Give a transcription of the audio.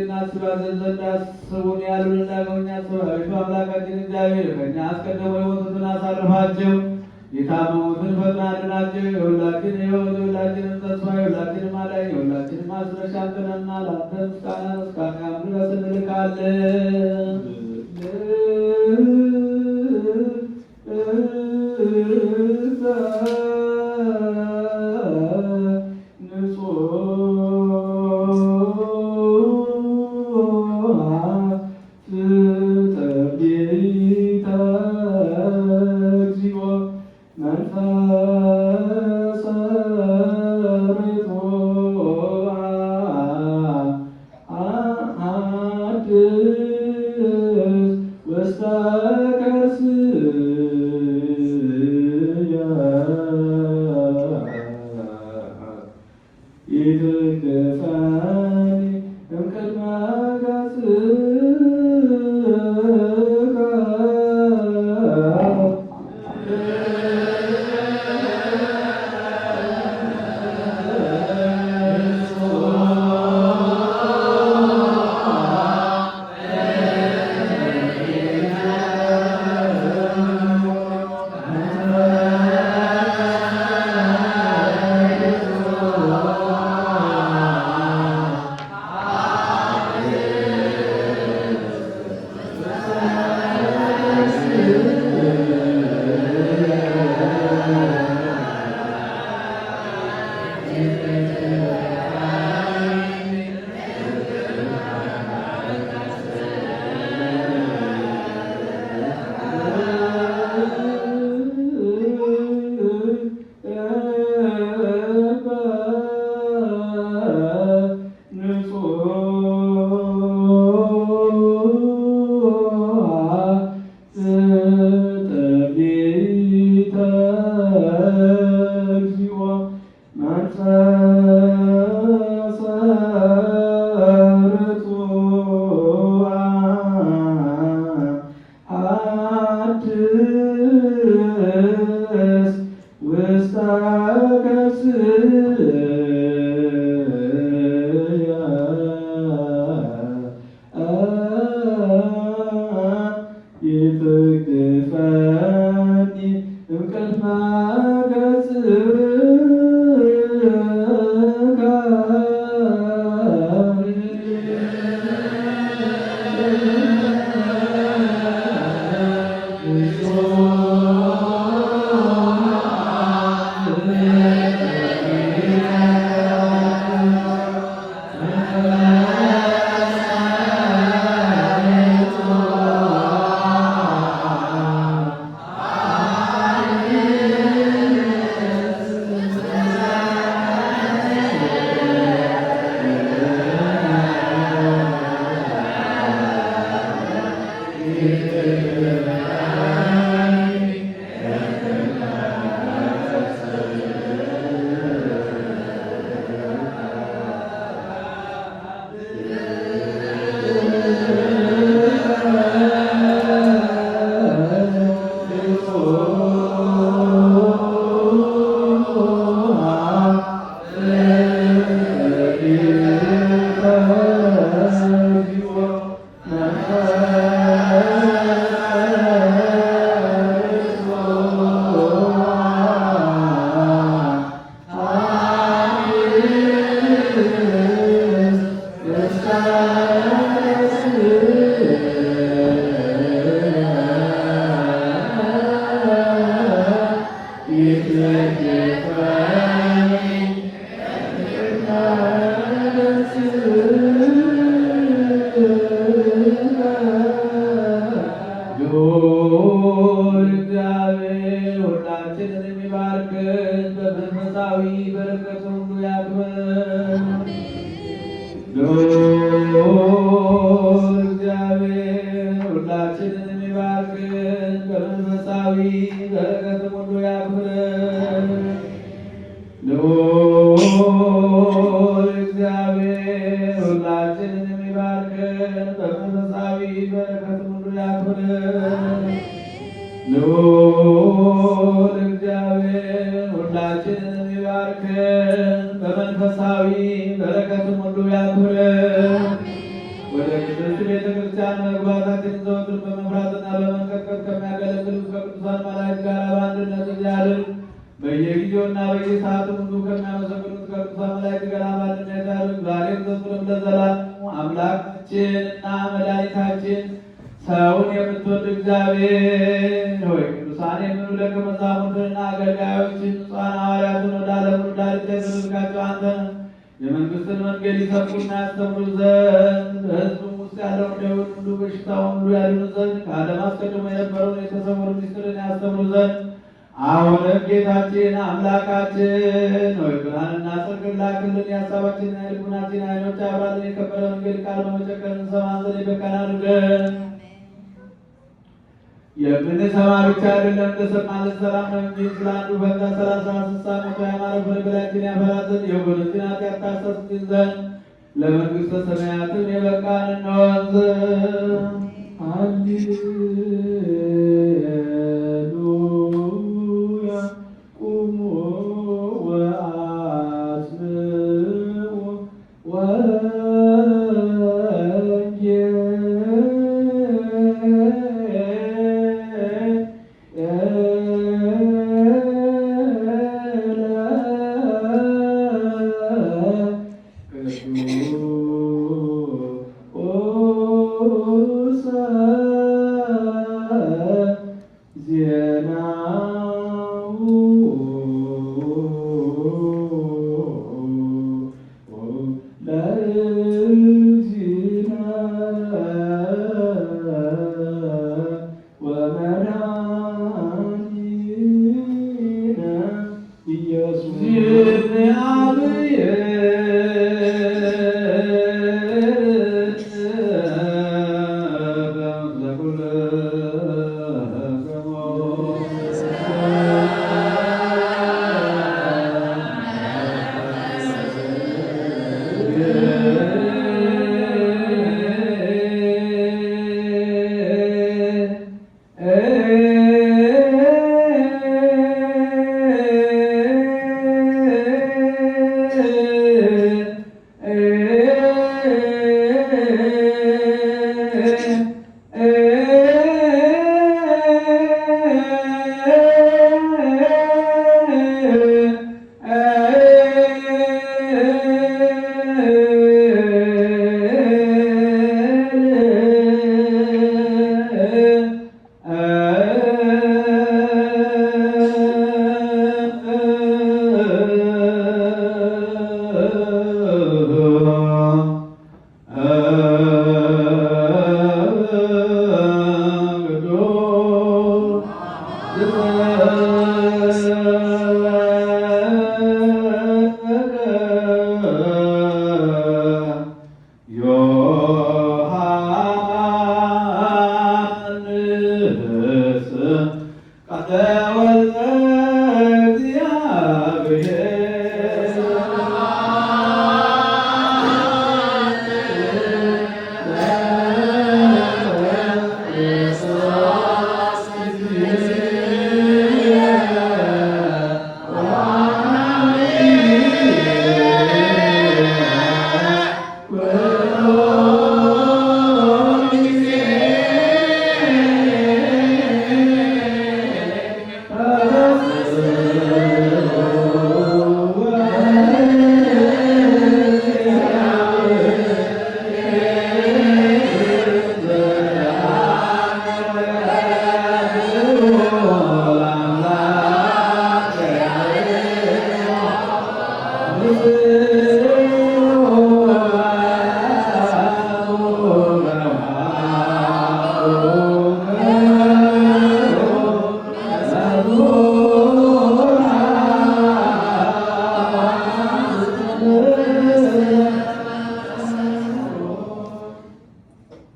እናስባለን ዘንድ አስቡን ያሉን እንዳገኛ ሰባዊቱ አምላካችን እግዚአብሔር ከእኛ አስቀድሞ የሞቱትን አሳርፋቸው፣ የታመሙትን ፈጥነህ አድናቸው። የሁላችን ሕይወት የሁላችንም ተስፋ የሁላችንም አዳኝ የሁላችንም ማስረሻ አንተ ነህና ለአንተ ምስጋና እስከ ድረስ እንልካለን። በመንፈሳዊ በረከት ሁሉ ያክብረን። ወደ ቅድስት ቤተ ክርስቲያን መግባታችንን ዘወትር በመፍራትና በመንቀጥቀጥ ከሚያገለግሉት ከቅዱሳን መላእክት ጋር በአንድነት ያድርግ። በየጊዜውና በየሰዓቱ ሁሉ ከሚያመሰግኑት ከቅዱሳን መላእክት ጋር በአንድነት ያድርግ። ዛሬም ዘወትርም ለዘላለሙ። አምላካችንና መድኃኒታችን ሰውን የምትወድ እግዚአብሔር ሆይ ቅዱሳን የሚሆኑ ደቀ መዛሙርትንና አገልጋዮችን ንጹሐን ሐዋርያትን ወደ ዓለም ዳርቻ ያደረግካቸው አንተ ነህ። የመንግሥትን መንገድ ይሰብኩና ያስተምሩ ዘንድ በሕዝቡም ውስጥ ያለውን ደዌውን ሁሉ በሽታውን ሁሉ ያድኑ ዘንድ ከዓለም አስቀድሞ የነበረውን የተሰወሩ ምስጢርን ያስተምሩ ዘንድ አሁንም ጌታችን አምላካችን ሆይ ብርሃንና ጽድቅን ላክልን። የሐሳባችንና የልቡናችን ዓይኖች አብራልን። የከበረ ወንጌል ቃል በመጨከን እንሰማን ዘንድ የበቃን አድርገን። የምንሰማ ብቻ አይደለም እንደሰማን ልንሰራም ነው እንጂ ስለ አንዱ ፈንታ 30 60 መቶ ያማረ ፍሬ በላያችን ያፈራ ዘንድ የወገኖችን ኃጢአት ታስተሰርይ ዘንድ ለመንግሥተ ሰማያትን የበቃን እንሆን ዘንድ ሃሌሉያ። ቁሙ ወአስምዑ Yo